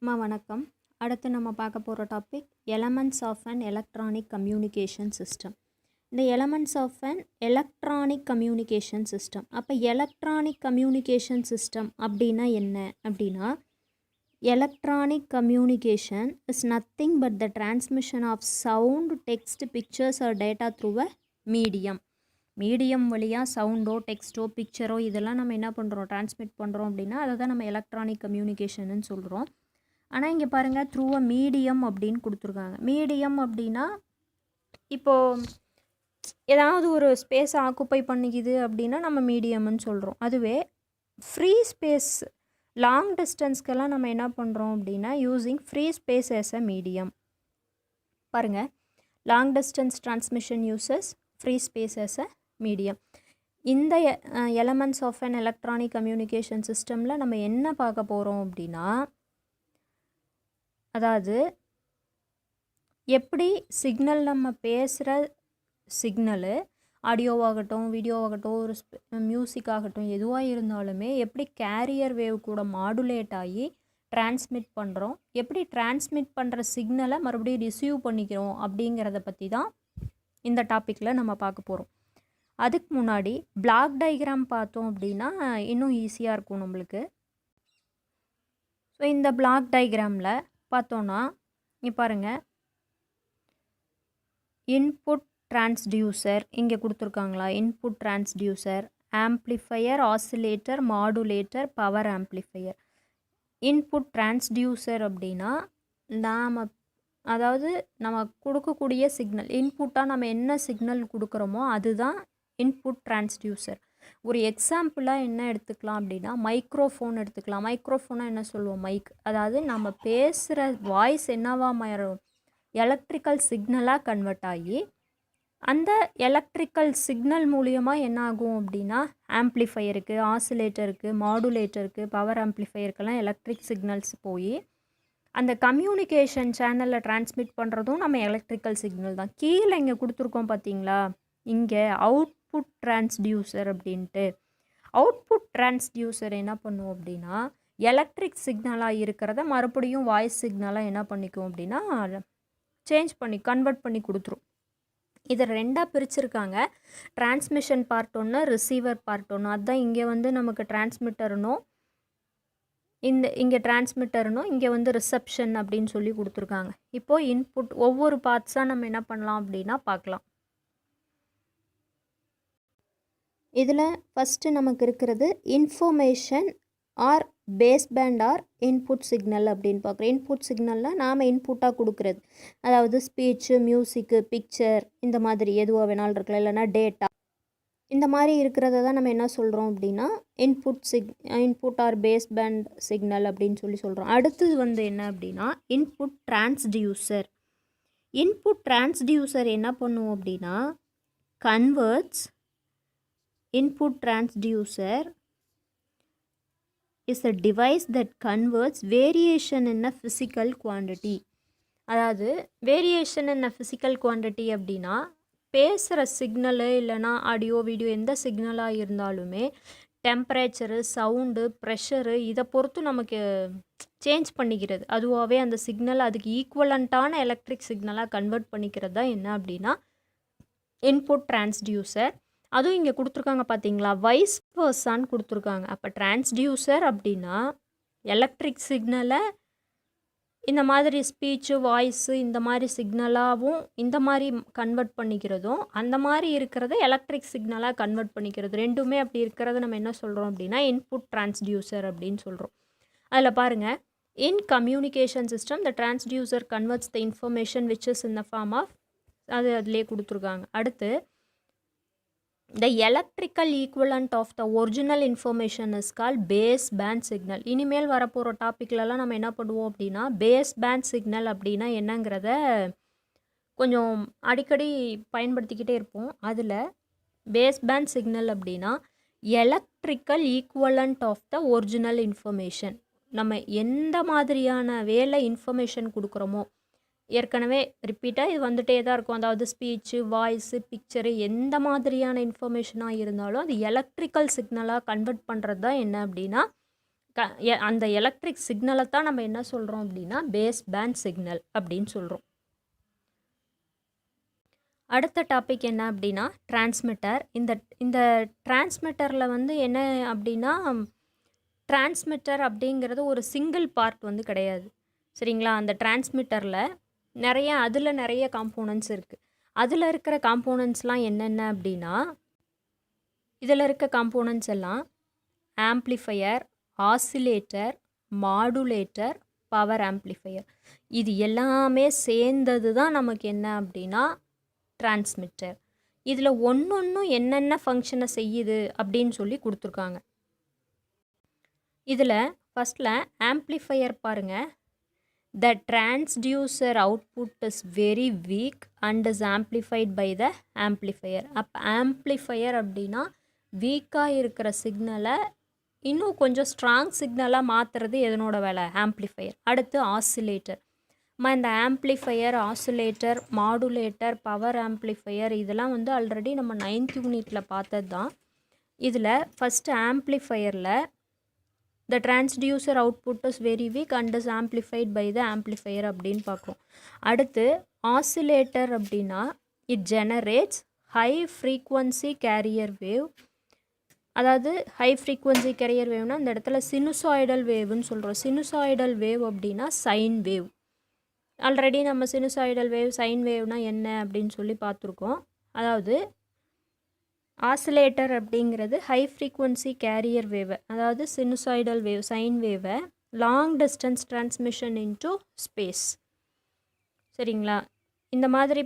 வணக்கம். அடுத்து நம்ம பார்க்க போகிற topic elements of an electronic communication system. இந்த elements of an electronic communication system. அப்போ எலக்ட்ரானிக் கம்யூனிகேஷன் சிஸ்டம் அப்படின்னா என்ன அப்படின்னா, electronic communication is nothing but the transmission of sound, text, pictures or data through a medium வழியாக சவுண்டோ, டெக்ஸ்ட்டோ, பிக்சரோ இதெல்லாம் நம்ம என்ன பண்ணுறோம், டிரான்ஸ்மிட் பண்ணுறோம் அப்படின்னா அதை தான் நம்ம எலக்ட்ரானிக் கம்யூனிகேஷன்னு சொல்கிறோம். ஆனால் இங்கே பாருங்கள், த்ரூ அ மீடியம் அப்படின்னு கொடுத்துருக்காங்க. மீடியம் அப்படின்னா இப்போது ஏதாவது ஒரு ஸ்பேஸை ஆக்குப்பை பண்ணிக்குது அப்படின்னா நம்ம மீடியம்னு சொல்கிறோம். அதுவே ஃப்ரீ ஸ்பேஸ், லாங் டிஸ்டன்ஸ்க்கெல்லாம் நம்ம என்ன பண்ணுறோம் அப்படின்னா using free space as a medium. பாருங்கள், long distance transmission uses free space as a medium. இந்த elements of an electronic communication சிஸ்டமில் நம்ம என்ன பார்க்க போகிறோம் அப்படின்னா, அதாவது எப்படி சிக்னல், நம்ம பேசுகிற சிக்னலு ஆடியோவாகட்டும், வீடியோவாகட்டும், ஒரு மியூசிக் ஆகட்டும், எதுவாக இருந்தாலுமே எப்படி கேரியர் வேவ் கூட மாடுலேட் ஆகி டிரான்ஸ்மிட் பண்ணுறோம், எப்படி டிரான்ஸ்மிட் பண்ணுற சிக்னலை மறுபடியும் ரிசீவ் பண்ணிக்கிறோம் அப்படிங்கிறத பற்றி தான் இந்த டாப்பிக்கில் நம்ம பார்க்க போகிறோம். அதுக்கு முன்னாடி பிளாக் டயக்ராம் பார்த்தோம் அப்படின்னா இன்னும் ஈஸியாக இருக்கும் நம்மளுக்கு. ஸோ இந்த பிளாக் டயக்ராமில் பார்த்தோன்னா இங்கே பாருங்கள், இன்புட் டிரான்ஸ்டியூசர் இங்கே கொடுத்துருக்காங்களா, input transducer, amplifier, oscillator, modulator, power amplifier. Input transducer அப்படின்னா அதாவது நம்ம கொடுக்கக்கூடிய சிக்னல், இன்புட்டாக நம்ம என்ன சிக்னல் கொடுக்குறோமோ அதுதான் இன்புட் டிரான்ஸ்டியூசர். ஒரு எக்ஸாம்பிளாக என்ன எடுத்துக்கலாம் அப்படின்னா மைக்ரோஃபோன் எடுத்துக்கலாம். மைக்ரோஃபோனாக என்ன சொல்லுவோம், மைக். அதாவது நம்ம பேசுகிற வாய்ஸ் என்னவா மாறும், எலக்ட்ரிக்கல் சிக்னலாக கன்வெர்ட் ஆகி அந்த எலக்ட்ரிக்கல் சிக்னல் மூலியமாக என்ன ஆகும் அப்படின்னா ஆம்ப்ளிஃபையருக்கு, ஆசிலேட்டருக்கு, மாடுலேட்டருக்கு, பவர் ஆம்ப்ளிஃபையருக்கெல்லாம் எலக்ட்ரிக் சிக்னல்ஸ் போய் அந்த கம்யூனிகேஷன் சேனலில் டிரான்ஸ்மிட் பண்ணுறதும் நம்ம எலக்ட்ரிக்கல் சிக்னல் தான். கீழே இங்கே கொடுத்துருக்கோம் பார்த்தீங்களா, இங்கே அவுட்புட் டிரான்ஸ்டியூசர் அப்படின்ட்டு. அவுட்புட் டிரான்ஸ்டியூசர் என்ன பண்ணுவோம் அப்படின்னா எலக்ட்ரிக் சிக்னலாக இருக்கிறத மறுபடியும் வாய்ஸ் சிக்னலாக என்ன பண்ணிக்கும் அப்படின்னா சேஞ்ச் பண்ணி கன்வெர்ட் பண்ணி கொடுத்துரும். இதை ரெண்டாக பிரிச்சுருக்காங்க. டிரான்ஸ்மிஷன் பார்ட் ஒன்று, ரிசீவர் பார்ட் ஒன்று. அதுதான் இங்கே வந்து நமக்கு டிரான்ஸ்மிட்டர்னும் இங்கே டிரான்ஸ்மிட்டர்னும் இங்கே வந்து ரிசப்ஷன் அப்படின்னு சொல்லி கொடுத்துருக்காங்க. இப்போது இன்புட் ஒவ்வொரு பார்ட்ஸாக நம்ம என்ன பண்ணலாம் அப்படின்னா பார்க்கலாம். இதில் ஃபஸ்ட்டு நமக்கு இருக்கிறது information or baseband or input signal அப்படின்னு பார்க்குறோம். இன்புட் சிக்னல்னால் நாம் இன்புட்டாக கொடுக்குறது, அதாவது ஸ்பீச்சு, மியூசிக்கு, பிக்சர், இந்த மாதிரி எதுவாக வேணாலும் இருக்கலாம், இல்லைனா டேட்டா, இந்த மாதிரி இருக்கிறத தான் நம்ம என்ன சொல்கிறோம் அப்படின்னா இன்புட் ஆர் பேஸ்பேண்ட் சிக்னல் அப்படின்னு சொல்லி சொல்கிறோம். அடுத்தது வந்து என்ன அப்படின்னா இன்புட் டிரான்ஸ்டியூசர். இன்புட் டிரான்ஸ்டியூசர் என்ன பண்ணுவோம் அப்படின்னா converts. Input transducer is a device that converts variation in a physical quantity. அதாவது variation in a physical quantity அப்படின்னா பேசுகிற சிக்னலு இல்லைனா ஆடியோ, வீடியோ எந்த சிக்னலாக இருந்தாலுமே டெம்பரேச்சரு, சவுண்டு, ப்ரெஷரு இதை பொறுத்து நமக்கு சேஞ்ச் பண்ணிக்கிறது. அதுவாகவே அந்த சிக்னல் அதுக்கு ஈக்குவலண்ட்டான எலக்ட்ரிக் சிக்னலாக கன்வெர்ட் பண்ணிக்கிறது தான் என்ன அப்படின்னா இன்புட் டிரான்ஸ்டியூசர். அதுவும் இங்கே கொடுத்துருக்காங்க பார்த்தீங்களா, வைஸ் வர்சான்னு கொடுத்துருக்காங்க. அப்போ டிரான்ஸ்டியூசர் அப்படின்னா எலக்ட்ரிக் சிக்னலை இந்த மாதிரி ஸ்பீச்சு, வாய்ஸு இந்த மாதிரி சிக்னலாகவும் இந்த மாதிரி கன்வெர்ட் பண்ணிக்கிறதும், அந்த மாதிரி இருக்கிறத எலக்ட்ரிக் சிக்னலாக கன்வெர்ட் பண்ணிக்கிறது, ரெண்டுமே அப்படி இருக்கிறத நம்ம என்ன சொல்கிறோம் அப்படின்னா இன்புட் டிரான்ஸ்டியூசர் அப்படின்னு சொல்கிறோம். அதில் பாருங்கள், in communication system the transducer converts the information which is in the form of, அது அதிலே கொடுத்துருக்காங்க. அடுத்து the electrical equivalent of the original information is called base band signal. இனிமேல் வரப்போகிற டாப்பிக்லலாம் நம்ம என்ன பண்ணுவோம் அப்படின்னா பேஸ் பேண்ட் சிக்னல் அப்படின்னா என்னங்கிறத கொஞ்சம் அடிக்கடி பயன்படுத்திக்கிட்டே இருப்போம். அதில் பேஸ் பேண்ட் சிக்னல் அப்படின்னா electrical equivalent of the original information. நம்ம எந்த மாதிரியான வேலை இன்ஃபர்மேஷன் கொடுக்குறோமோ, ஏற்கனவே ரிப்பீட்டாக இது வந்துட்டே தான் இருக்கும். அதாவது ஸ்பீச்சு, வாய்ஸு, பிக்சரு எந்த மாதிரியான இன்ஃபர்மேஷனாக இருந்தாலும் அது எலக்ட்ரிக்கல் சிக்னலாக கன்வெர்ட் பண்ணுறது தான் என்ன அப்படின்னா அந்த எலக்ட்ரிக் சிக்னலை தான் நம்ம என்ன சொல்கிறோம் அப்படின்னா பேஸ் பேண்ட் சிக்னல் அப்படின்னு சொல்கிறோம். அடுத்த டாபிக் என்ன அப்படின்னா டிரான்ஸ்மிட்டர். இந்த டிரான்ஸ்மிட்டரில் வந்து என்ன அப்படின்னா டிரான்ஸ்மிட்டர் அப்படிங்கிறது ஒரு சிங்கிள் பார்ட் வந்து கிடையாது. சரிங்களா? அந்த டிரான்ஸ்மிட்டரில் அதில் நிறைய காம்போனன்ட்ஸ் இருக்குது. அதில் இருக்கிற காம்போனன்ட்ஸ்லாம் என்னென்ன அப்படின்னா, இதில் இருக்க காம்போனன்ட்ஸ் எல்லாம் amplifier, oscillator, modulator, power amplifier. இது எல்லாமே சேர்ந்தது தான் நமக்கு என்ன அப்படின்னா டிரான்ஸ்மிட்டர். இதில் ஒன்றொன்றும் என்னென்ன ஃபங்க்ஷனை செய்யுது அப்படின்னு சொல்லி கொடுத்துருக்காங்க. இதில் ஃபஸ்ட்டில் ஆம்ப்ளிஃபையர் பாருங்கள். The transducer output is very weak and is amplified by the amplifier. அப்போ ஆம்ப்ளிஃபையர் அப்படின்னா வீக்காக இருக்கிற சிக்னலை இன்னும் கொஞ்சம் ஸ்ட்ராங் சிக்னலாக மாற்றுறது எதனோட வேலை? ஆம்ப்ளிஃபையர். அடுத்து ஆசிலேட்டர். இந்த amplifier, oscillator, modulator, power amplifier இதெல்லாம் வந்து ஆல்ரெடி நம்ம 9th யூனிட்டில் பார்த்தது தான். இதில் ஃபஸ்ட்டு ஆம்ப்ளிஃபையரில் the transducer output is very weak and is amplified by the amplifier அப்படின்னு பார்க்குறோம். அடுத்து ஆசிலேட்டர் அப்படின்னா it generates high frequency carrier wave. அதாவது ஹை ஃப்ரீக்வன்சி கேரியர் வேவ்னா இந்த இடத்துல சினுசாய்டல் வேவ்னு சொல்கிறோம். சினுசாய்டல் வேவ் அப்படின்னா சைன் வேவ். ஆல்ரெடி நம்ம சினுசாய்டல் வேவ், சைன் வேவ்னா என்ன அப்படின்னு சொல்லி பார்த்துருக்கோம். அதாவது ஆசிலேட்டர் அப்படிங்கிறது ஹை ஃப்ரீக்வன்சி கேரியர் வேவை, அதாவது சினுசாய்டல் வேவ், சைன் வேவை long distance transmission into space. சரிங்களா? இந்த மாதிரி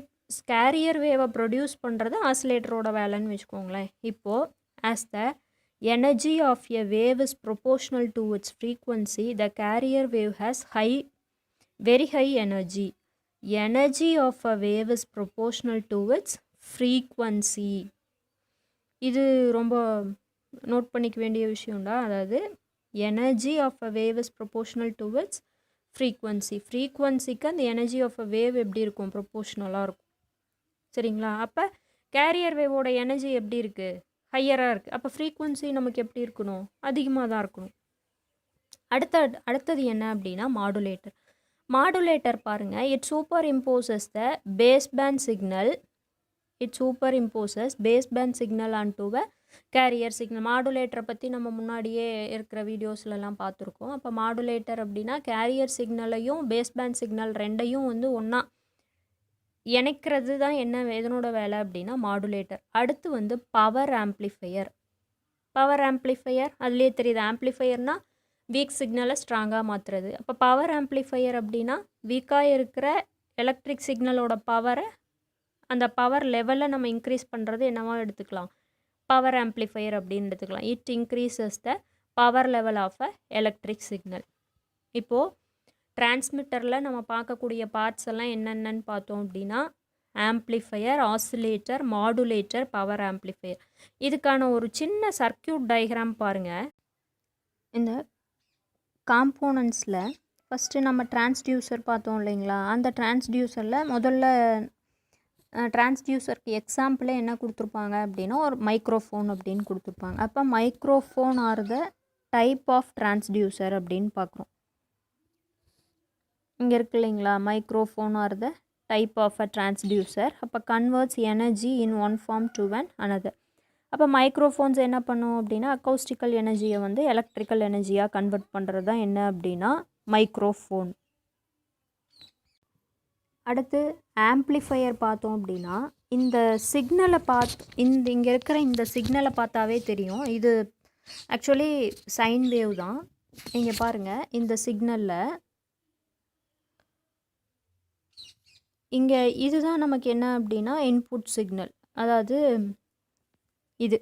கேரியர் வேவை ப்ரொடியூஸ் பண்ணுறது ஆசிலேட்டரோட வேலைன்னு வச்சுக்கோங்களேன். இப்போது as the energy of a wave is proportional to its frequency, the carrier wave has very high energy. Energy of a wave is proportional to its frequency. இது ரொம்ப note பண்ணிக்க வேண்டிய விஷயம்டா. அதாவது energy of a wave is proportional to its frequency. ஃப்ரீக்வன்சிக்கு அந்த energy of a wave எப்படி இருக்கும்? ப்ரொபோர்ஷனலாக இருக்கும். சரிங்களா? அப்போ கேரியர் வேவோட எனர்ஜி எப்படி இருக்குது? ஹையராக இருக்குது. அப்போ ஃப்ரீக்வன்சி நமக்கு எப்படி இருக்கணும்? அதிகமாக தான் இருக்கணும். அடுத்தது என்ன அப்படின்னா மாடுலேட்டர். மாடுலேட்டர் பாருங்கள். It superimposes the base band signal. It superimposes base band signal and a carrier signal. மாடுலேட்டரை பற்றி நம்ம முன்னாடியே இருக்கிற வீடியோஸ்லலாம் பார்த்துருக்கோம். அப்போ மாடுலேட்டர் அப்படின்னா கேரியர் சிக்னலையும் பேஸ் பேண்ட் சிக்னல் ரெண்டையும் வந்து ஒன்றா இணைக்கிறது தான் என்ன எதனோட வேலை அப்படின்னா மாடுலேட்டர். அடுத்து வந்து பவர் ஆம்ப்ளிஃபையர். பவர் ஆம்ப்ளிஃபையர் அதுலேயே தெரியுது. ஆம்ப்ளிஃபையர்னால் வீக் சிக்னலை ஸ்ட்ராங்காக மாற்றுறது. அப்போ பவர் ஆம்ப்ளிஃபையர் அப்படின்னா வீக்காக இருக்கிற எலக்ட்ரிக் சிக்னலோட பவரை, அந்த பவர் லெவலை நம்ம இன்க்ரீஸ் பண்ணுறது என்னவா எடுத்துக்கலாம்? பவர் ஆம்ப்ளிஃபையர் அப்படின்னு எடுத்துக்கலாம். It increases the power level of a electric signal. இப்போது டிரான்ஸ்மிட்டரில் நம்ம பார்க்கக்கூடிய பார்ட்ஸ் எல்லாம் என்னென்னு பார்த்தோம் அப்படின்னா amplifier, oscillator, modulator, power amplifier. இதுக்கான ஒரு சின்ன சர்க்கியூட் டயக்ராம் பாருங்கள். இந்த காம்போனன்ட்ஸில் ஃபஸ்ட்டு நம்ம டிரான்ஸ்டியூசர் பார்த்தோம் இல்லைங்களா? அந்த டிரான்ஸ்டியூசரில் முதல்ல டிரான்ஸ்டியூசருக்கு எக்ஸாம்பிளே என்ன கொடுத்துருப்பாங்க அப்படின்னா ஒரு மைக்ரோஃபோன் அப்படின்னு கொடுத்துருப்பாங்க. அப்போ microphone are the type of transducer அப்படின்னு பார்க்குறோம். இங்கே இருக்கு இல்லைங்களா? Microphone are the type of a transducer. அப்போ converts energy in one form to an another. அப்போ மைக்ரோஃபோன்ஸ் என்ன பண்ணும் அப்படின்னா அக்கௌஸ்டிக்கல் எனர்ஜியை வந்து எலக்ட்ரிக்கல் எனர்ஜியாக கன்வெர்ட் பண்ணுறது தான் என்ன அப்படின்னா மைக்ரோஃபோன். அடுத்து ஆம்ப்ளிஃபையர் பார்த்தோம் அப்படின்னா இந்த சிக்னலை இங்கே இருக்கிற இந்த சிக்னலை பார்த்தாவே தெரியும். இது ஆக்சுவலி சைன் வேவ் தான். இங்கே பாருங்கள், இந்த சிக்னலில் இங்கே இதுதான் நமக்கு என்ன அப்படின்னா இன்புட் சிக்னல். அதாவது இது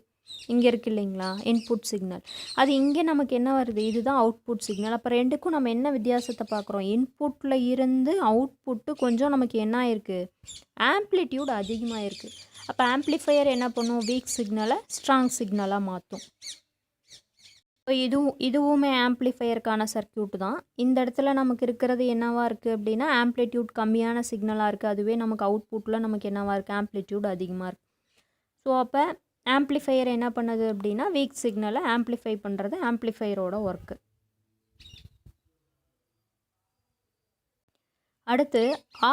இங்கே இருக்குது இல்லைங்களா இன்புட் சிக்னல். அது இங்கே நமக்கு என்ன வருது? இதுதான் அவுட்புட் சிக்னல். அப்போ ரெண்டுக்கும் நம்ம என்ன வித்தியாசத்தை பார்க்குறோம்? இன்புட்டில் இருந்து அவுட்புட்டு கொஞ்சம் நமக்கு என்ன ஆயிருக்கு? ஆம்ப்ளிடியூட் அதிகமாக இருக்குது. அப்போ ஆம்ப்ளிஃபையர் என்ன பண்ணும்? வீக் சிக்னலை ஸ்ட்ராங் சிக்னலாக மாற்றும். இப்போ இதுவுமே ஆம்ப்ளிஃபையருக்கான சர்க்கியூட் தான். இந்த இடத்துல நமக்கு இருக்கிறது என்னவாக இருக்குது அப்படின்னா ஆம்ப்ளிடியூட் கம்மியான சிக்னலாக இருக்குது. அதுவே நமக்கு அவுட்புட்டில் நமக்கு என்னவாக இருக்குது? ஆம்ப்ளிடியூட் அதிகமாக இருக்குது. ஸோ அப்போ ஆம்ப்ளிஃபையர் என்ன பண்ணுது அப்படின்னா வீக் சிக்னலை ஆம்ப்ளிஃபை பண்ணுறது ஆம்ப்ளிஃபையரோட ஒர்க்கு. அடுத்து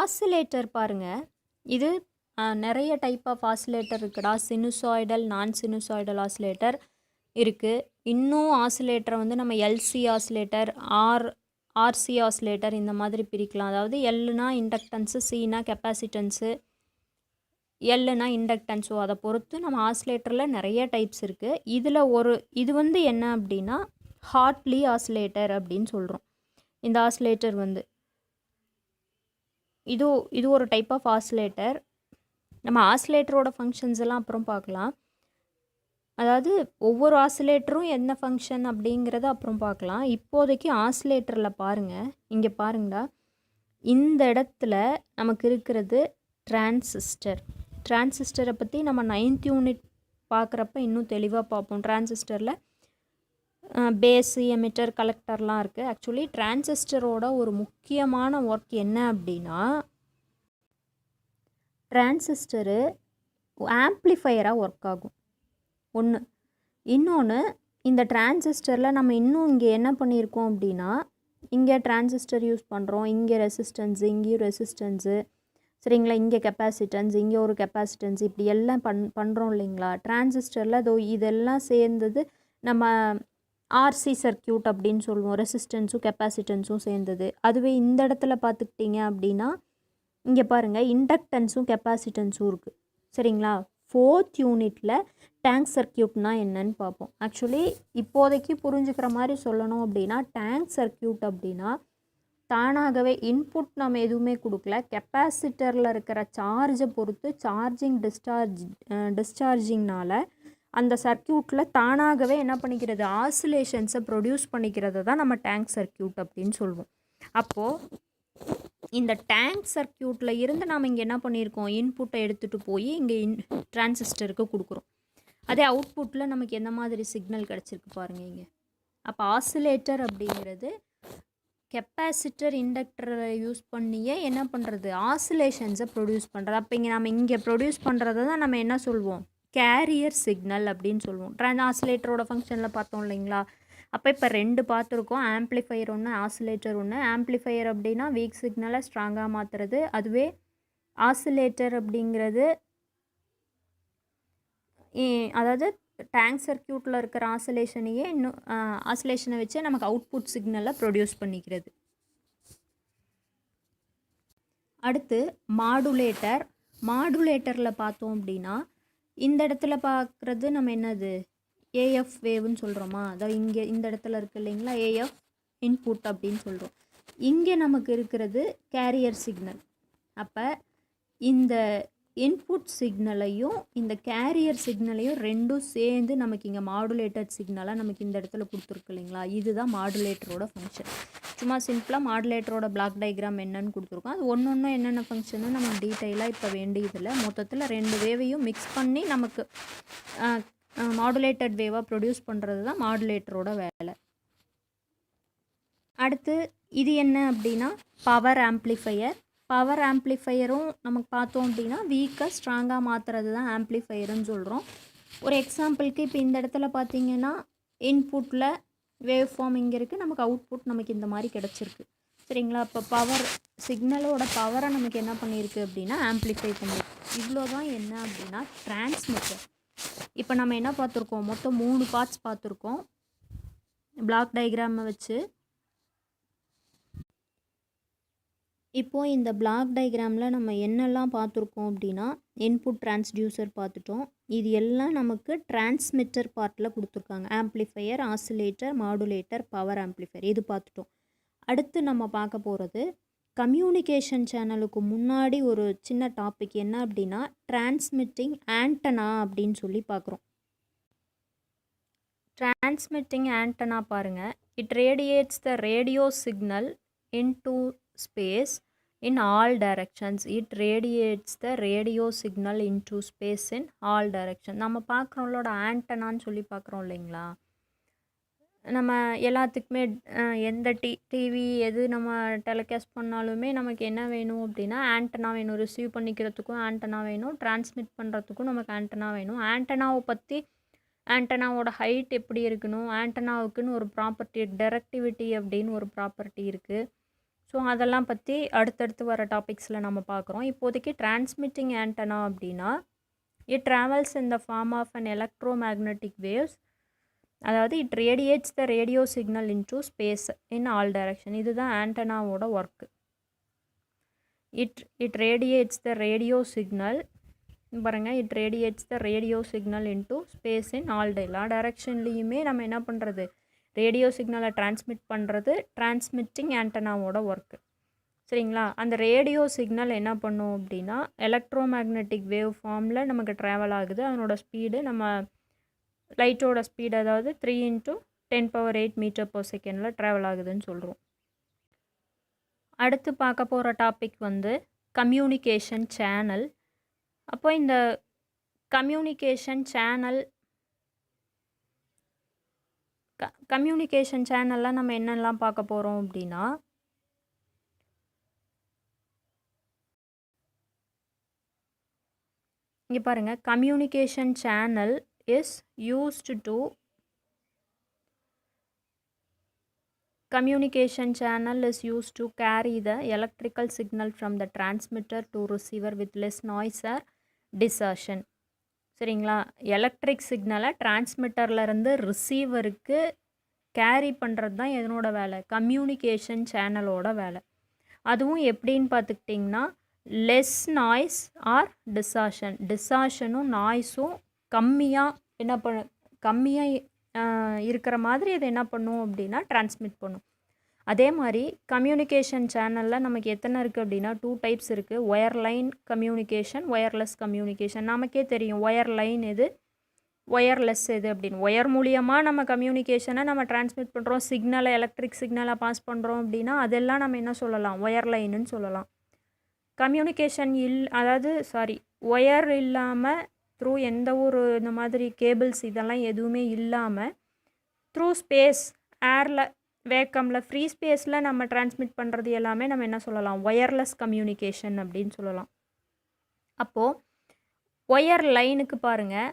ஆசிலேட்டர் பாருங்கள். இது நிறைய டைப் ஆஃப் ஆசிலேட்டர் இருக்குடா. சினுசாய்டல், நான் சினுசாய்டல் ஆசிலேட்டர் இருக்குது. இன்னும் ஆசிலேட்டரை வந்து நம்ம எல்சி ஆசிலேட்டர், ஆர்சி ஆசிலேட்டர் இந்த மாதிரி பிரிக்கலாம். அதாவது எல்லுனா இண்டக்டன்ஸு, சினா கெப்பாசிட்டன்ஸு, எல்லுனா இண்டக்டன்ஸோ அதை பொறுத்து நம்ம ஆசிலேட்டரில் நிறைய டைப்ஸ் இருக்குது. இது வந்து என்ன அப்படின்னா ஹார்ட்லி ஆசிலேட்டர் அப்படின்னு சொல்கிறோம். இந்த ஆசிலேட்டர் வந்து இது ஒரு டைப் ஆஃப் ஆசிலேட்டர். நம்ம ஆசிலேட்டரோட ஃபங்க்ஷன்ஸ் எல்லாம் அப்புறம் பார்க்கலாம். அதாவது ஒவ்வொரு ஆசிலேட்டரும் என்ன ஃபங்க்ஷன் அப்படிங்கிறத அப்புறம் பார்க்கலாம். இப்போதைக்கு ஆசிலேட்டரில் பாருங்கள். இங்கே பாருங்கடா, இந்த இடத்துல நமக்கு இருக்கிறது டிரான்சிஸ்டர். டிரான்சிஸ்டரை பற்றி நம்ம 9th யூனிட் பார்க்குறப்ப இன்னும் தெளிவாக பார்ப்போம். டிரான்சிஸ்டரில் பேஸு, எமிட்டர், கலெக்டர்லாம் இருக்குது. ஆக்சுவலி டிரான்சிஸ்டரோட ஒரு முக்கியமான ஒர்க் என்ன அப்படின்னா, டிரான்சிஸ்டரு ஆம்ப்ளிஃபையராக ஒர்க் ஆகும் ஒன்று. இன்னொன்று, இந்த டிரான்சிஸ்டரில் நம்ம இன்னும் இங்கே என்ன பண்ணியிருக்கோம் அப்படின்னா, இங்கே டிரான்சிஸ்டர் யூஸ் பண்ணுறோம், இங்கே ரெசிஸ்டன்ஸு, இங்கேயும் ரெசிஸ்டன்ஸு, சரிங்களா, இங்கே கெப்பாசிட்டன்ஸ், இங்கே ஒரு கெப்பாசிட்டன்ஸ், இப்படி எல்லாம் பண்ணுறோம் இல்லைங்களா. டிரான்சிஸ்டரில் இதெல்லாம் சேர்ந்தது நம்ம ஆர்சி சர்க்கியூட் அப்படின்னு சொல்லுவோம். ரெசிஸ்டன்ஸும் கெப்பாசிட்டன்ஸும் சேர்ந்தது. அதுவே இந்த இடத்துல பார்த்துக்கிட்டிங்க அப்படின்னா, இங்கே பாருங்கள், இண்டக்டன்ஸும் கெப்பாசிட்டன்ஸும் இருக்குது. சரிங்களா. 4th யூனிட்டில் டேங்க் சர்க்கியூட்னா என்னன்னு பார்ப்போம். ஆக்சுவலி இப்போதைக்கு புரிஞ்சுக்கிற மாதிரி சொல்லணும் அப்படின்னா, டேங்க் சர்க்கியூட் அப்படின்னா தானாகவே இன்புட் நம்ம எதுவுமே கொடுக்கல, கெப்பாசிட்டரில் இருக்கிற சார்ஜை பொறுத்து சார்ஜிங் டிஸ்சார்ஜிங்னால் அந்த சர்க்கியூட்டில் தானாகவே என்ன பண்ணிக்கிறது, ஆசிலேஷன்ஸை ப்ரொடியூஸ் பண்ணிக்கிறது தான் நம்ம டேங்க் சர்க்கியூட் அப்படின்னு சொல்லுவோம். அப்போது இந்த டேங்க் சர்க்கியூட்டில் இருந்து நாம் இங்கே என்ன பண்ணியிருக்கோம், இன்புட்டை எடுத்துகிட்டு போய் இங்கே டிரான்சிஸ்டருக்கு கொடுக்குறோம். அதே அவுட்புட்டில் நமக்கு எந்த மாதிரி சிக்னல் கிடச்சிருக்கு பாருங்கள் இங்கே. அப்போ ஆசிலேட்டர் அப்படிங்கிறது கெப்பாசிட்டர், இண்டக்டரை யூஸ் பண்ணியே என்ன பண்ணுறது, ஆசிலேஷன்ஸை ப்ரொடியூஸ் பண்ணுறது. அப்போ இங்கே ப்ரொடியூஸ் பண்ணுறது தான் நம்ம என்ன சொல்வோம், கேரியர் சிக்னல் அப்படின்னு சொல்லுவோம். ஆசிலேட்டரோட ஃபங்க்ஷனில் பார்த்தோம் இல்லைங்களா. அப்போ இப்போ 2 பார்த்துருக்கோம், ஆம்ப்ளிஃபையர் ஒன்று, ஆசிலேட்டர் ஒன்று. ஆம்ப்ளிஃபையர் அப்படின்னா வீக் சிக்னலை ஸ்ட்ராங்காக மாற்றுறது. அதுவே ஆசிலேட்டர் அப்படிங்கிறது அதாவது டேங்க் சர்க்கியூட்டில் இருக்கிற ஆசிலேஷனையே இன்னும் ஆசிலேஷனை வச்சு நமக்கு அவுட்புட் சிக்னலை ப்ரொடியூஸ் பண்ணிக்கிறது. அடுத்து மாடுலேட்டர். மாடுலேட்டரில் பார்த்தோம் அப்படின்னா இந்த இடத்துல பார்க்குறது நம்ம என்னது, ஏஎஃப் வேவ்னு சொல்கிறோமா. அதாவது இங்கே இந்த இடத்துல இருக்குது இல்லைங்களா, ஏஎஃப் இன்புட் அப்படின்னு சொல்கிறோம். இங்கே நமக்கு இருக்கிறது கேரியர் சிக்னல். அப்போ இந்த இன்புட் சிக்னலையும் இந்த கேரியர் சிக்னலையும் ரெண்டும் சேர்ந்து நமக்கு இங்கே மாடுலேட்டட் சிக்னலாக நமக்கு இந்த இடத்துல கொடுத்துருக்கு இல்லைங்களா. இதுதான் மாடுலேட்டரோட ஃபங்க்ஷன். சும்மா சிம்பிளாக மாடுலேட்டரோட பிளாக் டயக்ராம் என்னன்னு கொடுத்துருக்கோம். அது ஒன்று என்னென்ன ஃபங்க்ஷன்னு நம்ம டீட்டெயிலாக இப்போ வேண்டியதில்லை. மொத்தத்தில் 2 வேவையும் மிக்ஸ் பண்ணி நமக்கு மாடுலேட்டட் வேவாக ப்ரொடியூஸ் பண்ணுறது தான் மாடுலேட்டரோட வேலை. அடுத்து இது என்ன அப்படின்னா பவர் ஆம்ப்ளிஃபையர். பவர் ஆம்ப்ளிஃபையரும் நமக்கு பார்த்தோம் அப்படின்னா வீக்கை ஸ்ட்ராங்காக மாற்றுறது தான் ஆம்ப்ளிஃபையர்னு சொல்கிறோம். ஒரு எக்ஸாம்பிளுக்கு இப்போ இந்த இடத்துல பார்த்தீங்கன்னா இன்புட்டில் வேவ் ஃபார்ம் இங்கே இருக்குது, நமக்கு அவுட்புட் நமக்கு இந்த மாதிரி கிடச்சிருக்கு. சரிங்களா. இப்போ பவர் சிக்னலோட பவரை நமக்கு என்ன பண்ணியிருக்கு அப்படின்னா ஆம்ப்ளிஃபை பண்ணியிருக்கு. இவ்வளோ தான் என்ன அப்படின்னா டிரான்ஸ்மிட்டர். இப்போ நம்ம என்ன பார்த்துருக்கோம், மொத்தம் 3 பார்ட்ஸ் பார்த்துருக்கோம் பிளாக் டயக்ராமை வச்சு. இப்போது இந்த பிளாக் டயக்ராமில் நம்ம என்னெல்லாம் பார்த்துருக்கோம் அப்படின்னா இன்புட் டிரான்ஸ்டியூசர் பார்த்துட்டோம். இது எல்லாம் நமக்கு டிரான்ஸ்மிட்டர் பார்ட்டில் கொடுத்துருக்காங்க. Amplifier, oscillator, modulator, power amplifier இது பார்த்துட்டோம். அடுத்து நம்ம பார்க்க போகிறது கம்யூனிகேஷன் சேனலுக்கு முன்னாடி ஒரு சின்ன டாபிக் என்ன அப்படின்னா டிரான்ஸ்மிட்டிங் ஆண்டனா அப்படின்னு சொல்லி பார்க்குறோம். டிரான்ஸ்மிட்டிங் ஆண்டனா பாருங்கள், it radiates the radio signal into space in all directions. It radiates the radio signal into space in all direction. நம்ம பார்க்குறோம்லோட ஆண்டனான்னு சொல்லி பார்க்குறோம் இல்லைங்களா. நம்ம எல்லாத்துக்குமே எந்த டிவி எது நம்ம டெலிகாஸ்ட் பண்ணாலுமே நமக்கு என்ன வேணும் அப்படின்னா ஆண்டனா வேணும். ரிசீவ் பண்ணிக்கிறதுக்கும் ஆண்டனா வேணும், டிரான்ஸ்மிட் பண்ணுறதுக்கும் நமக்கு ஆண்டனா வேணும். ஆண்டனாவை பற்றி ஆண்டனாவோட ஹைட் எப்படி இருக்கணும், ஆண்டனாவுக்குன்னு ஒரு ப்ராப்பர்ட்டி, டைரக்டிவிட்டி அப்படின்னு ஒரு ப்ராப்பர்ட்டி இருக்குது. ஸோ அதெல்லாம் பற்றி அடுத்தடுத்து வர டாபிக்ஸில் நம்ம பார்க்குறோம். இப்போதைக்கு டிரான்ஸ்மிட்டிங் ஆண்டனா அப்படின்னா it travels in the form of an electromagnetic waves, அதாவது it radiates the radio signal into space in all direction. இதுதான் ஆண்டனாவோட work. It radiates the radio signal, பாருங்கள், it radiates the radio signal into space in எல்லா டைரக்ஷன்லேயுமே நம்ம என்ன பண்ணுறது, radio சிக்னலை டிரான்ஸ்மிட் பண்ணுறது டிரான்ஸ்மிட்டிங் ஆண்டனாவோட ஒர்க்கு. சரிங்களா? அந்த ரேடியோ சிக்னல் என்ன பண்ணும் அப்படின்னா எலக்ட்ரோமேக்னெட்டிக் வேவ் ஃபார்மில் நமக்கு ட்ராவல் ஆகுது. அதனோட ஸ்பீடு நம்ம லைட்டோட ஸ்பீடு, அதாவது 3 × 10⁸ மீட்டர்/செகண்டில் ட்ராவல் ஆகுதுன்னு சொல்கிறோம். அடுத்து பார்க்க போகிற டாபிக் வந்து கம்யூனிகேஷன் சேனல். அப்போ இந்த கம்யூனிகேஷன் சேனலில் நம்ம என்னெல்லாம் பார்க்க போகிறோம் அப்படின்னா, இங்கே பாருங்கள், communication channel is used to carry the electrical signal from the transmitter to receiver with less noise or distortion. சரிங்களா? எலக்ட்ரிக் சிக்னலை டிரான்ஸ்மிட்டர்லேருந்து ரிசீவருக்கு கேரி பண்ணுறது தான் எதனோட வேலை, கம்யூனிகேஷன் சேனலோட வேலை. அதுவும் எப்படின்னு பார்த்துக்கிட்டிங்கன்னா லெஸ் நாய்ஸ் ஆர் டிசார்ஷனும் நாய்ஸும் கம்மியாக இருக்கிற மாதிரி அது என்ன பண்ணும் அப்படின்னா டிரான்ஸ்மிட் பண்ணும். அதே மாதிரி கம்யூனிகேஷன் சேனலில் நமக்கு எத்தனை இருக்குது அப்படின்னா 2 டைப்ஸ் இருக்குது. Wire line communication, wireless communication. நமக்கே தெரியும் ஒயர் லைன் எது, ஒயர்லெஸ் எது அப்படின்னு. ஒயர் மூலியமாக நம்ம கம்யூனிகேஷனை நம்ம டிரான்ஸ்மிட் பண்ணுறோம், சிக்னலை எலக்ட்ரிக் சிக்னலை பாஸ் பண்ணுறோம் அப்படின்னா அதெல்லாம் நம்ம என்ன சொல்லலாம், ஒயர் லைனுன்னு சொல்லலாம். கம்யூனிகேஷன் ஒயர் இல்லாமல் த்ரூ எந்த ஒரு இந்த மாதிரி கேபிள்ஸ் இதெல்லாம் எதுவுமே இல்லாமல் த்ரூ ஸ்பேஸ், ஏரில், வேக்கமில், ஃப்ரீ ஸ்பேஸில் நம்ம டிரான்ஸ்மிட் பண்ணுறது எல்லாமே நம்ம என்ன சொல்லலாம், ஒயர்லெஸ் கம்யூனிகேஷன் அப்படின்னு சொல்லலாம். அப்போது ஒயர் லைனுக்கு பாருங்கள்,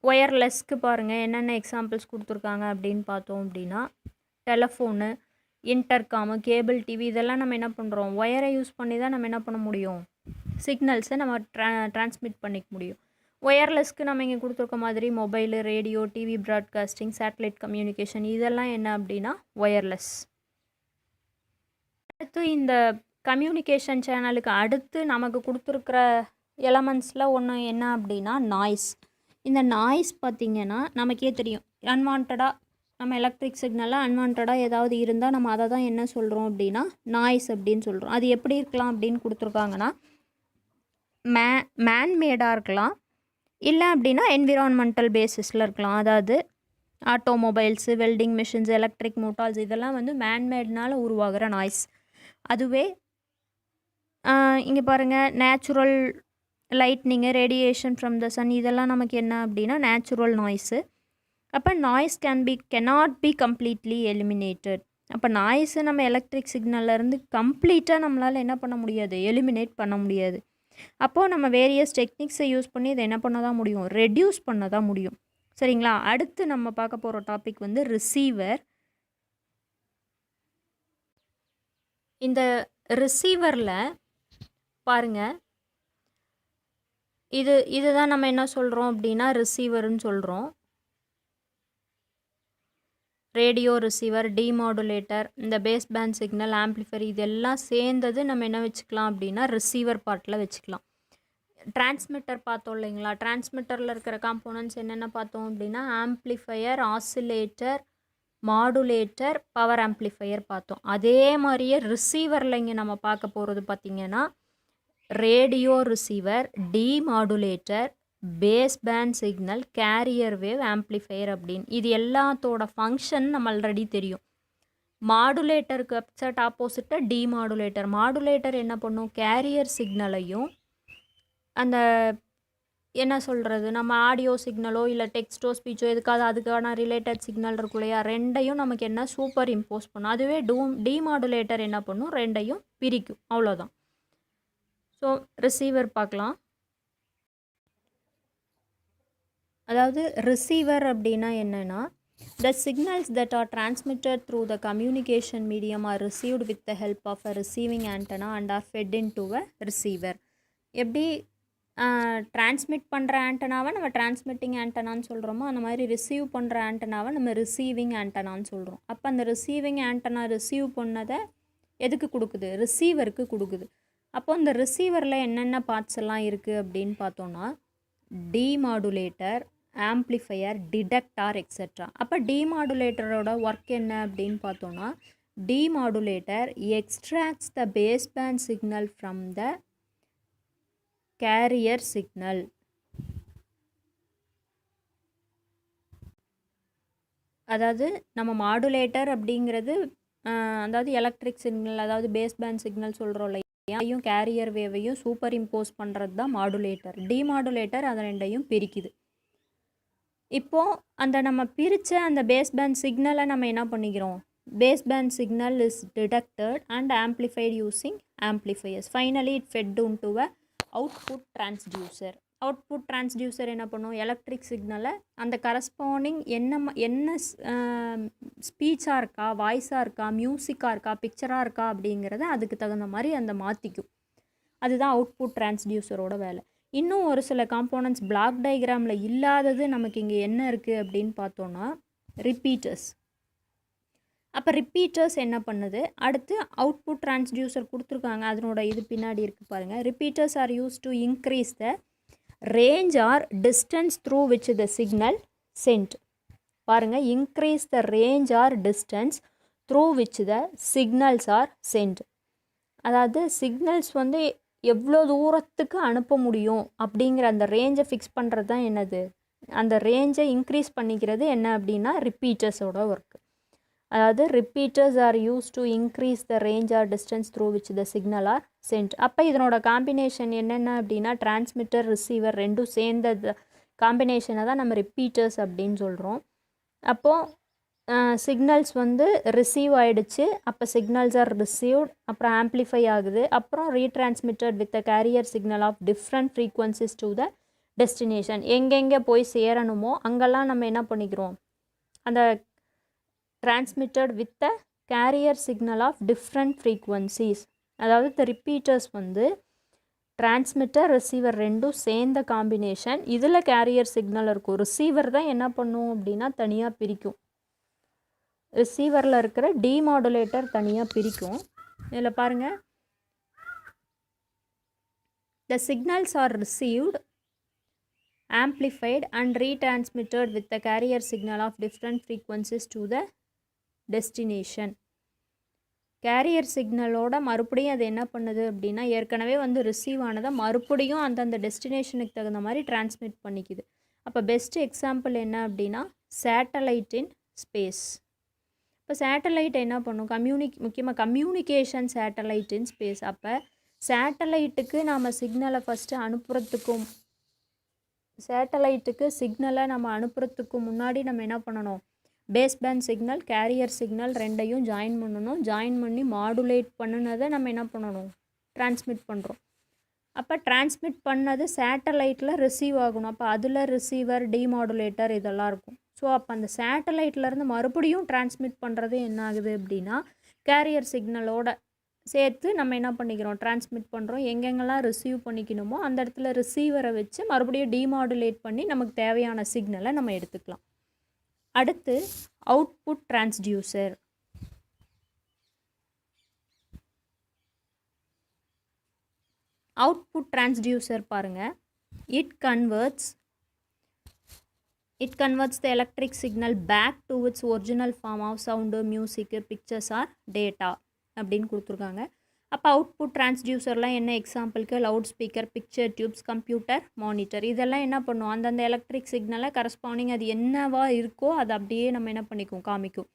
ஒயர்லெஸ்க்கு பாருங்கள் என்னென்ன எக்ஸாம்பிள்ஸ் கொடுத்துருக்காங்க அப்படின்னு பார்த்தோம் அப்படின்னா டெலஃபோனு, இன்டர்காமு, கேபிள் டிவி, இதெல்லாம் நம்ம என்ன பண்ணுறோம், ஒயரை யூஸ் பண்ணி தான் நம்ம என்ன பண்ண முடியும், சிக்னல்ஸை நம்ம டிரான்ஸ்மிட் பண்ணிக்க முடியும். ஒயர்லெஸ்க்கு நம்ம இங்கே கொடுத்துருக்க மாதிரி mobile, radio, TV broadcasting, satellite communication, இதெல்லாம் என்ன அப்படின்னா ஒயர்லெஸ். அடுத்து இந்த கம்யூனிகேஷன் சேனலுக்கு அடுத்து நமக்கு கொடுத்துருக்குற எலமெண்ட்ஸில் ஒன்று என்ன அப்படின்னா நாய்ஸ். இந்த நாய்ஸ் பார்த்திங்கன்னா நமக்கே தெரியும், அன்வான்டாக நம்ம எலக்ட்ரிக் சிக்னலில் அன்வான்டாக ஏதாவது இருந்தால் நம்ம அதை தான் என்ன சொல்கிறோம் அப்படின்னா நாய்ஸ் அப்படின்னு சொல்கிறோம். அது எப்படி இருக்கலாம் அப்படின்னு கொடுத்துருக்காங்கன்னா மேன்மேடாக இருக்கலாம், இல்லை அப்படின்னா என்விரான்மெண்டல் பேசிஸில் இருக்கலாம். அதாவது automobiles, welding machines, electric motors, இதெல்லாம் வந்து மேன்மேட்னால் உருவாகிற நாய்ஸ். அதுவே இங்கே பாருங்கள், natural lightning, radiation from the sun, இதெல்லாம் நமக்கு என்ன அப்படின்னா நேச்சுரல் நாய்ஸு. அப்போ noise cannot be completely eliminated. அப்போ நாய்ஸை நம்ம எலக்ட்ரிக் சிக்னல்லேருந்து கம்ப்ளீட்டாக நம்மளால் என்ன பண்ண முடியாது, எலிமினேட் பண்ண முடியாது. அப்போது நம்ம வேரியஸ் டெக்னிக்ஸை யூஸ் பண்ணி இதை என்ன பண்ண தான் முடியும், ரெடியூஸ் பண்ண தான் முடியும். சரிங்களா? அடுத்து நம்ம பார்க்க போகிற டாபிக் வந்து ரிசீவர். இந்த ரிசீவரில் பாருங்கள், இதுதான் நம்ம என்ன சொல்கிறோம் அப்படின்னா ரிசீவர்னு சொல்கிறோம். ரேடியோ ரிசீவர், டிமாடுலேட்டர், இந்த பேஸ் பேண்ட் சிக்னல், ஆம்ப்ளிஃபையர், இதெல்லாம் சேர்ந்தது நம்ம என்ன வச்சுக்கலாம் அப்படின்னா ரிசீவர் பார்ட்டில் வச்சுக்கலாம். டிரான்ஸ்மிட்டர் பார்த்தோம் இல்லைங்களா, டிரான்ஸ்மிட்டரில் இருக்கிற காம்போனன்ட்ஸ் என்னென்ன பார்த்தோம் அப்படின்னா amplifier, oscillator, modulator, power amplifier பார்த்தோம். அதே மாதிரியே ரிசீவரில் இங்கே நம்ம பார்க்க போகிறது பார்த்திங்கன்னா radio receiver, demodulator, base band signal, carrier wave, amplifier அப்படின்னு. இது எல்லாத்தோட ஃபங்க்ஷன் நம்ம ஆல்ரெடி தெரியும். மாடுலேட்டருக்கு அப்செட் ஆப்போசிட்டாக டிமாடுலேட்டர். மாடுலேட்டர் என்ன பண்ணும், கேரியர் சிக்னலையும் அந்த என்ன சொல்கிறது, நம்ம ஆடியோ சிக்னலோ இல்லை டெக்ஸ்ட்டோ ஸ்பீச்சோ எதுக்காவது அதுக்கான ரிலேட்டட் சிக்னல் இருக்கும் இல்லையா, ரெண்டையும் நமக்கு என்ன சூப்பர் இம்போஸ் பண்ணும். அதுவே டிமாடுலேட்டர் என்ன பண்ணும், ரெண்டையும் பிரிக்கும். அவ்வளோதான். ஸோ ரிசீவர் பார்க்கலாம். அதாவது ரிசீவர் அப்படின்னா என்னென்னா The signals that are transmitted through the communication medium are received with the help of a receiving antenna and are fed into a receiver. எப்படி டிரான்ஸ்மிட் பண்ணுற ஆண்டனாவை நம்ம டிரான்ஸ்மிட்டிங் ஆண்டனான்னு சொல்கிறோமோ அந்த மாதிரி ரிசீவ் பண்ணுற ஆண்டனாவை நம்ம ரிசீவிங் ஆண்டனான்னு சொல்கிறோம். அப்போ அந்த ரிசீவிங் ஆண்டனா ரிசீவ் பண்ணதை எதுக்கு கொடுக்குது? ரிசீவருக்கு கொடுக்குது. அப்போ அந்த ரிசீவரில் என்னென்ன பார்ட்ஸ் எல்லாம் இருக்குது அப்படின்னு பார்த்தோன்னா டிமாடுலேட்டர், ஆம்ப்ளிஃபையர், டிடெக்டார் எக்ஸெட்ரா. அப்போ டிமாடுலேட்டரோட ஒர்க் என்ன அப்படின்னு பார்த்தோன்னா demodulator extracts the base band signal from the carrier signal. அதாவது நம்ம மாடுலேட்டர் அப்படிங்கிறது அதாவது எலக்ட்ரிக் சிக்னல், அதாவது பேஸ் பேண்ட் சிக்னல் சொல்கிறோம் இல்லையா, கேரியர் வேவையும் சூப்பர் இம்போஸ் பண்ணுறது தான் மாடுலேட்டர். டிமாடுலேட்டர் அதை ரெண்டையும் பிரிக்குது. இப்போது அந்த நம்ம பிரித்த அந்த பேஸ் பேண்ட் சிக்னலை நம்ம என்ன பண்ணிக்கிறோம்? Base band signal is detected and amplified using amplifiers. Finally it fed to a output transducer. Output transducer என்ன பண்ணும்? எலக்ட்ரிக் சிக்னலை அந்த கரஸ்பாண்டிங் என்ன ஸ்பீச்சாக இருக்கா, வாய்ஸாக இருக்கா, மியூசிக்காக இருக்கா, பிக்சராக இருக்கா அப்படிங்கிறத அதுக்கு தகுந்த மாதிரி அந்த மாற்றிக்கும். அதுதான் அவுட்புட் டிரான்ஸ்டியூசரோட வேலை. இன்னும் ஒரு சில காம்போனன்ட்ஸ் பிளாக் டயக்ராமில் இல்லாதது நமக்கு இங்கே என்ன இருக்குது அப்படின்னு பார்த்தோன்னா ரிப்பீட்டர்ஸ். அப்போ ரிப்பீட்டர்ஸ் என்ன பண்ணுது? அடுத்து அவுட்புட் டிரான்ஸ்டியூசர் கொடுத்துருக்காங்க, அதனோட இது பின்னாடி இருக்குது பாருங்கள். Repeaters are use to increase the range or distance through which the signal sent. பாருங்க, increase the range or distance through which the signals are sent. அதாவது சிக்னல்ஸ் வந்து எவ்வளோ தூரத்துக்கு அனுப்ப முடியும் அப்படிங்கிற அந்த ரேஞ்சை ஃபிக்ஸ் பண்ணுறது தான் என்னது? அந்த ரேஞ்சை இன்க்ரீஸ் பண்ணிக்கிறது என்ன அப்படின்னா ரிப்பீட்டர்ஸோட ஒர்க்கு. அதாவது repeaters are use to increase the range or distance through which the signal are sent. அப்போ இதனோட காம்பினேஷன் என்னென்ன அப்படின்னா டிரான்ஸ்மிட்டர், ரிசீவர் ரெண்டும் சேர்ந்த காம்பினேஷனை தான் நம்ம ரிப்பீட்டர்ஸ் அப்படின்னு சொல்கிறோம். அப்போது சிக்னல்ஸ் வந்து ரிசீவ் ஆகிடுச்சு, அப்போ சிக்னல்ஸ் ஆர் ரிசீவ்ட், அப்புறம் ஆம்ப்ளிஃபை ஆகுது, அப்புறம் retransmitted with the carrier signal of different frequencies to the destination. எங்கெங்கே போய் சேரணுமோ அங்கெல்லாம் நம்ம என்ன பண்ணிக்கிறோம்? அந்த transmitted with the carrier signal of different frequencies. அதாவது the repeaters வந்து டிரான்ஸ்மிட்டர், ரிசீவர் ரெண்டும் சேர்ந்த காம்பினேஷன். இதில் கேரியர் சிக்னல் இருக்கும். ரிசீவர் தான் என்ன பண்ணும் அப்படின்னா தனியாக பிரிக்கும். ரிசீவரில் இருக்கிற டிமாடுலேட்டர் தனியாக பிரிக்கும். இதில் பாருங்கள், the signals are received, amplified and retransmitted with the carrier signal of different frequencies to the destination. Carrier சிக்னலோட மறுபடியும் அது என்ன பண்ணுது அப்படின்னா ஏற்கனவே வந்து ரிசீவ் ஆனதை மறுபடியும் அந்தந்த டெஸ்டினேஷனுக்கு தகுந்த மாதிரி டிரான்ஸ்மிட் பண்ணிக்குது. அப்போ பெஸ்ட் எக்ஸாம்பிள் என்ன அப்படின்னா சேட்டலைட் இன் ஸ்பேஸ். இப்போ சேட்டலைட் என்ன பண்ணும்? முக்கியமாக கம்யூனிகேஷன் சேட்டலைட் இன் ஸ்பேஸ். அப்போ சேட்டலைட்டுக்கு நாம் சிக்னலை ஃபஸ்ட்டு அனுப்புறதுக்கு முன்னாடி நம்ம என்ன பண்ணணும்? Base band signal, carrier signal ரெண்டையும் ஜாயின் பண்ணணும். ஜாயின் பண்ணி மாடுலேட் பண்ணினதை நம்ம என்ன பண்ணணும்? டிரான்ஸ்மிட் பண்ணுறோம். அப்போ டிரான்ஸ்மிட் பண்ணது சேட்டலைட்டில் ரிசீவ் ஆகணும். அப்போ அதில் ரிசீவர், டிமாடுலேட்டர் இதெல்லாம் இருக்கும். ஸோ அப்போ அந்த சேட்டலைட்லேருந்து மறுபடியும் டிரான்ஸ்மிட் பண்ணுறது என்ன ஆகுது அப்படின்னா கேரியர் சிக்னலோட சேர்த்து நம்ம என்ன பண்ணிக்கிறோம்? டிரான்ஸ்மிட் பண்ணுறோம். எங்கெங்கெல்லாம் ரிசீவ் பண்ணிக்கணுமோ அந்த இடத்துல ரிசீவரை வச்சு மறுபடியும் டிமாடுலேட் பண்ணி நமக்கு தேவையான சிக்னலை நம்ம எடுத்துக்கலாம். அடுத்து அவுட்புட் டிரான்ஸ்டியூசர். அவுட்புட் டிரான்ஸ்டியூசர் பாருங்கள், it converts the electric signal back to its original form of sound, music, pictures or data அப்படின்னு கொடுத்துருக்காங்க. அப்போ அவுட்புட் டிரான்ஸ்டியூசர்லாம் என்ன எக்ஸாம்பிளுக்கு? Loud speaker, picture tubes, computer, monitor இதெல்லாம் என்ன பண்ணும்? அந்தந்த எலக்ட்ரிக் சிக்னலை கரஸ்பாண்டிங் அது என்னவா இருக்கோ அதை அப்படியே நம்ம என்ன பண்ணிக்கும்? காமிக்கும்.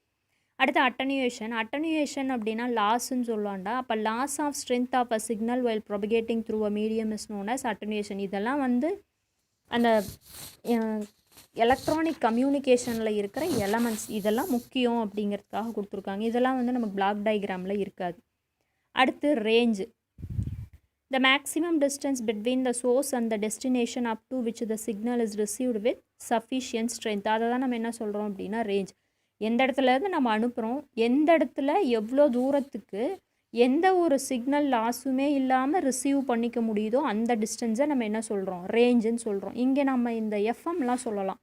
அடுத்து அட்டனுவேஷன் அப்படின்னா லாஸ்ன்னு சொல்லுவாண்டா. அப்போ loss of strength of a signal while propagating through a medium is known as attenuation. இதெல்லாம் வந்து அந்த எலக்ட்ரானிக் கம்யூனிகேஷனில் இருக்கிற எலமெண்ட்ஸ் இதெல்லாம் முக்கியம் அப்படிங்கிறதுக்காக கொடுத்துருக்காங்க. இதெல்லாம் வந்து நமக்கு பிளாக் டயக்ராமில் இருக்காது. அடுத்து range. The maximum distance between the source and the destination up to which the signal is received with sufficient strength. அதை தான் நம்ம என்ன சொல்கிறோம் அப்படின்னா ரேஞ்ச். எந்த இடத்துலேருந்து நம்ம அனுப்புகிறோம், எந்த இடத்துல எவ்வளோ தூரத்துக்கு எந்த ஒரு சிக்னல் லாஸுமே இல்லாமல் ரிசீவ் பண்ணிக்க முடியுதோ அந்த டிஸ்டன்ஸை நம்ம என்ன சொல்கிறோம், ரேஞ்சுன்னு சொல்கிறோம். இங்கே நம்ம இந்த எஃப்எம்லாம் சொல்லலாம்.